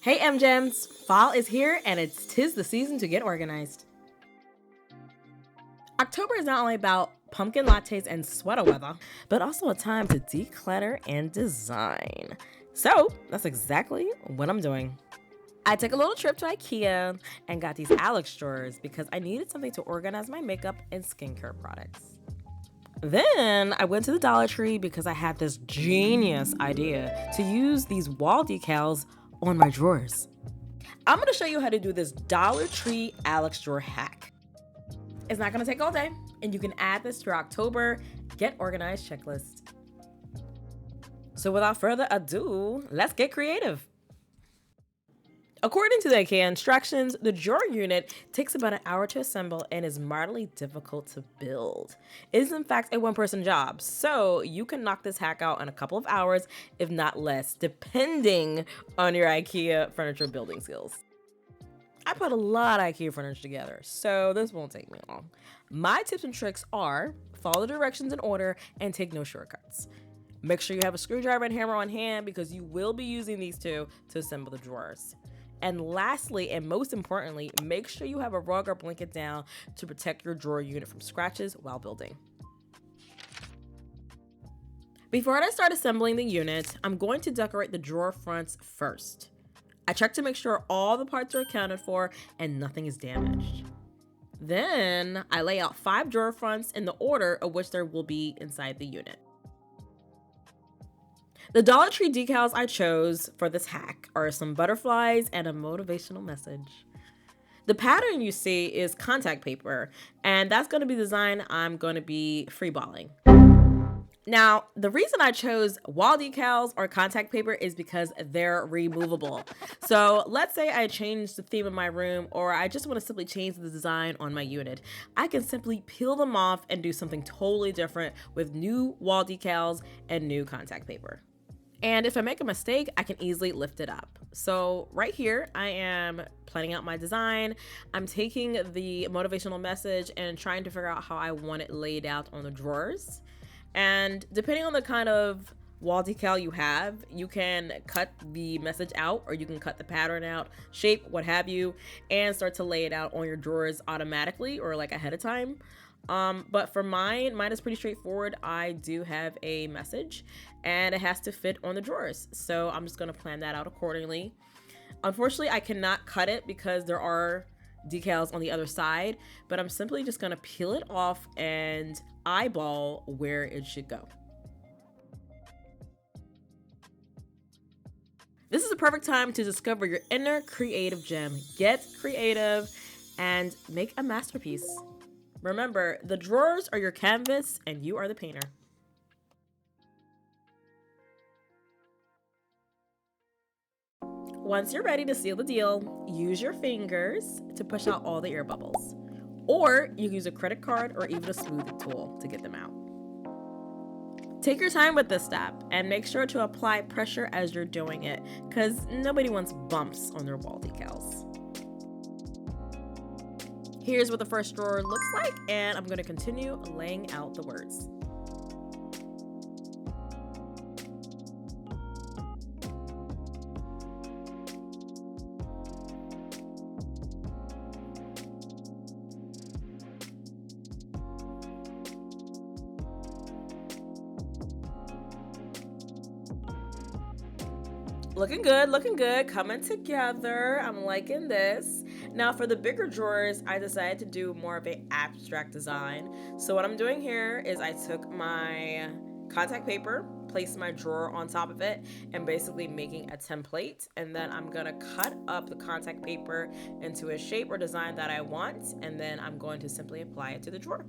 Hey M-Gems! Fall is here and tis the season to get organized. October is not only about pumpkin lattes and sweater weather, but also a time to declutter and design. So that's exactly what I'm doing. I took a little trip to IKEA and got these Alex Drawers because I needed something to organize my makeup and skincare products. Then I went to the Dollar Tree because I had this genius idea to use these wall decals on my drawers. I'm going to show you how to do this Dollar Tree Alex Drawer hack. It's not going to take all day, and you can add this to your October Get Organized checklist. So without further ado, let's get creative. According to the IKEA instructions, the drawer unit takes about an hour to assemble and is moderately difficult to build. It is in fact a one-person job, so you can knock this hack out in a couple of hours, if not less, depending on your IKEA furniture building skills. I put a lot of IKEA furniture together, so this won't take me long. My tips and tricks are follow the directions in order and take no shortcuts. Make sure you have a screwdriver and hammer on hand because you will be using these two to assemble the drawers. And lastly, and most importantly, make sure you have a rug or blanket down to protect your drawer unit from scratches while building. Before I start assembling the unit, I'm going to decorate the drawer fronts first. I check to make sure all the parts are accounted for and nothing is damaged. Then I lay out 5 drawer fronts in the order of which there will be inside the unit. The Dollar Tree decals I chose for this hack are some butterflies and a motivational message. The pattern you see is contact paper, and that's going to be the design I'm going to be freeballing. Now, the reason I chose wall decals or contact paper is because they're removable. So let's say I change the theme of my room, or I just want to simply change the design on my unit. I can simply peel them off and do something totally different with new wall decals and new contact paper. And if I make a mistake, I can easily lift it up. So right here, I am planning out my design. I'm taking the motivational message and trying to figure out how I want it laid out on the drawers. And depending on the kind of wall decal you have, you can cut the message out or you can cut the pattern out, shape, what have you, and start to lay it out on your drawers automatically or like ahead of time. But for mine is pretty straightforward. I do have a message and it has to fit on the drawers. So I'm just gonna plan that out accordingly. Unfortunately, I cannot cut it because there are decals on the other side, but I'm simply just gonna peel it off and eyeball where it should go. This is the perfect time to discover your inner creative gem. Get creative and make a masterpiece. Remember, the drawers are your canvas and you are the painter. Once you're ready to seal the deal, use your fingers to push out all the air bubbles. Or you can use a credit card or even a smoothing tool to get them out. Take your time with this step and make sure to apply pressure as you're doing it because nobody wants bumps on their wall decals. Here's what the first drawer looks like, and I'm going to continue laying out the words. Looking good, coming together. I'm liking this. Now for the bigger drawers, I decided to do more of an abstract design. So what I'm doing here is I took my contact paper, placed my drawer on top of it, and basically making a template. And then I'm gonna cut up the contact paper into a shape or design that I want, and then I'm going to simply apply it to the drawer.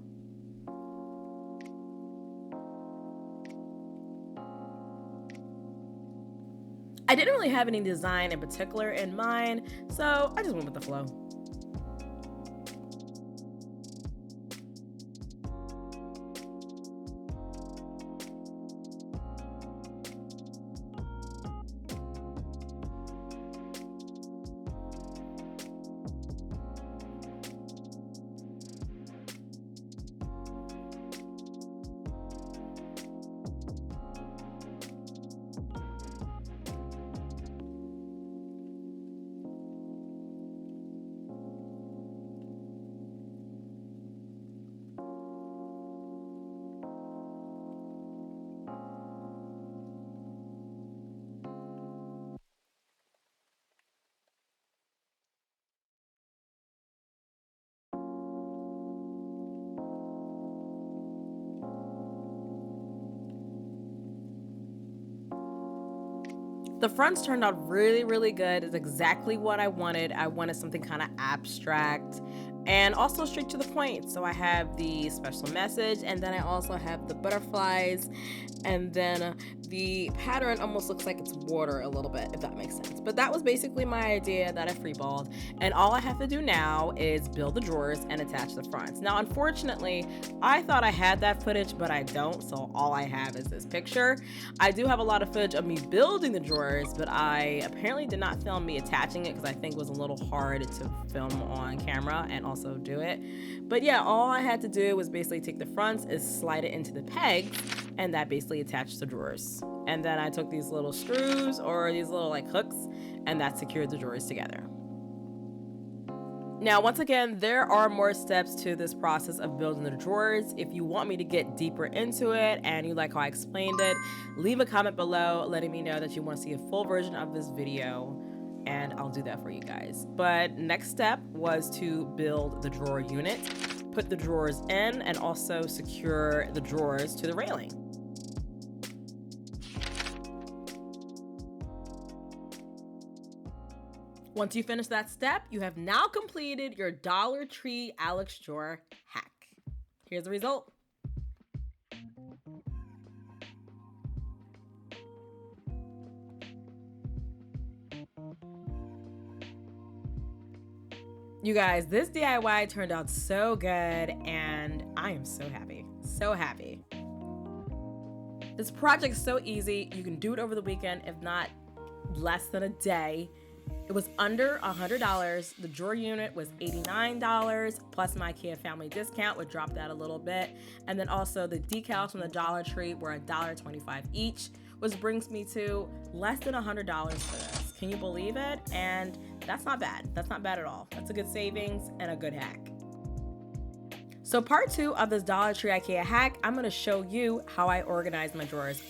I didn't really have any design in particular in mind, so I just went with the flow. The fronts turned out really, really good. It's exactly what I wanted. I wanted something kind of abstract and also straight to the point. So I have the special message, and then I also have the butterflies, and then the pattern almost looks like it's water a little bit, if that makes sense. But that was basically my idea that I freeballed, and all I have to do now is build the drawers and attach the fronts. Now, unfortunately, I thought I had that footage, but I don't, so all I have is this picture. I do have a lot of footage of me building the drawers, but I apparently did not film me attaching it because I think it was a little hard to film on camera and also do it. But yeah, all I had to do was basically take the fronts and slide it into the pegs, and that basically attached the drawers. And then I took these little screws or these little like hooks, and that secured the drawers together. Now, once again, there are more steps to this process of building the drawers. If you want me to get deeper into it and you like how I explained it, leave a comment below letting me know that you want to see a full version of this video, and I'll do that for you guys. But next step was to build the drawer unit, put the drawers in, and also secure the drawers to the railing. Once you finish that step, you have now completed your Dollar Tree Alex Drawer hack. Here's the result. You guys, this DIY turned out so good, and I am so happy. So happy. This project is so easy. You can do it over the weekend, if not less than a day. It was under $100. The drawer unit was $89, plus my IKEA family discount would drop that a little bit. And then also the decals from the Dollar Tree were $1.25 each, which brings me to less than $100 for this. Can you believe it? And that's not bad. That's not bad at all. That's a good savings and a good hack. So part 2 of this Dollar Tree IKEA hack, I'm gonna show you how I organize my drawers.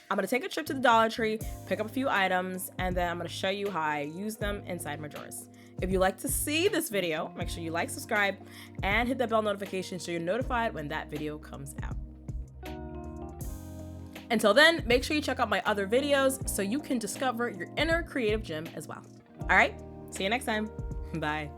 I'm gonna take a trip to the Dollar Tree, pick up a few items, and then I'm gonna show you how I use them inside my drawers. If you like to see this video, make sure you like, subscribe, and hit that bell notification so you're notified when that video comes out. Until then, make sure you check out my other videos so you can discover your inner creative gem as well. All right, see you next time. Bye.